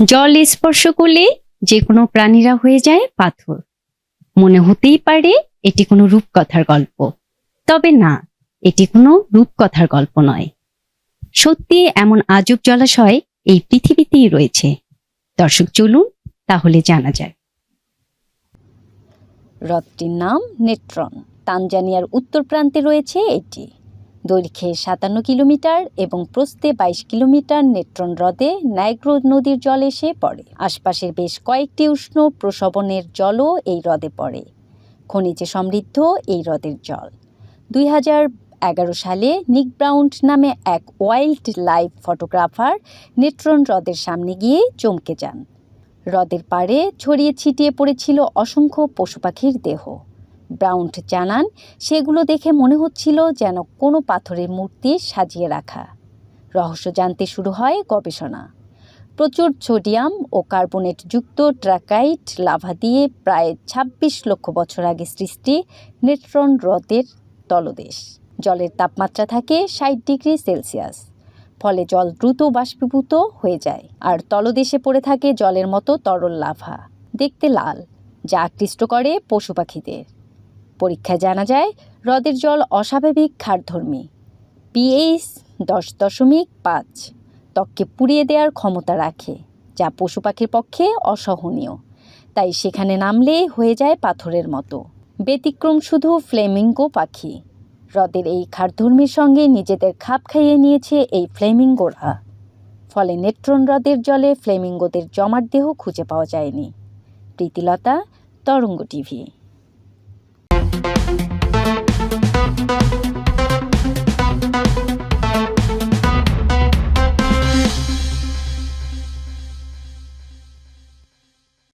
জল স্পর্শ করলে যে কোনো প্রাণীরা হয়ে যায় পাথর। মনে হতেই পারে এটি কোনো রূপকথার গল্প, তবে না, এটি কোনো রূপকথার গল্প নয়। সত্যি এমন আজব জলাশয় এই পৃথিবীতেই রয়েছে। দর্শক চলুন তাহলে জানা যায়। হ্রদটির নাম নেত্রন। তানজানিয়ার উত্তর প্রান্তে রয়েছে এটি। দৈর্ঘ্যে 57 কিলোমিটার এবং প্রস্থে 22 কিলোমিটার নেত্রন হ্রদে নাইগ্রো নদীর জল এসে পড়ে। আশপাশের বেশ কয়েকটি উষ্ণ প্রসবনের জলও এই হ্রদে পড়ে। খনিজে সমৃদ্ধ এই হ্রদের জল 2011 সালে নিক ব্রাউন নামে এক ওয়াইল্ড লাইফ ফটোগ্রাফার নেত্রন হ্রদের সামনে গিয়ে চমকে যান। হ্রদের পাড়ে ছড়িয়ে ছিটিয়ে পড়েছিল অসংখ্য পশু পাখির দেহ। ব্রাউন জানান, সেগুলো দেখে মনে হচ্ছিল যেন কোনো পাথরের মূর্তি সাজিয়ে রাখা। রহস্য জানতে শুরু হয় গবেষণা। প্রচুর সোডিয়াম ও কার্বনেট যুক্ত ট্রাকাইট লাভা দিয়ে প্রায় 26 লক্ষ বছর আগে সৃষ্টি নেত্রন হ্রদের তলদেশ। জলের তাপমাত্রা থাকে 60 ডিগ্রি সেলসিয়াস, ফলে জল দ্রুত বাষ্পীভূত হয়ে যায় আর তলদেশে পড়ে থাকে জলের মতো তরল লাভা, দেখতে লাল, যা আকৃষ্ট করে পশু পাখিদের। পরীক্ষায় জানা যায় হ্রদের জল অস্বাভাবিক ক্ষারধর্মী, পিএইচ 10.5 ত্বককে পুড়িয়ে দেওয়ার ক্ষমতা রাখে, যা পশু পাখির পক্ষে অসহনীয়। তাই সেখানে নামলে হয়ে যায় পাথরের মতো। ব্যতিক্রম শুধু ফ্লেমিঙ্গো পাখি। হ্রদের এই ক্ষারধর্মীর সঙ্গে নিজেদের খাপ খাইয়ে নিয়েছে এই ফ্লেমিঙ্গোরা। ফলে নেত্রন হ্রদের জলে ফ্লেমিঙ্গোদের জমাট দেহ খুঁজে পাওয়া যায়নি। প্রীতিলতা, তরঙ্গ টিভি।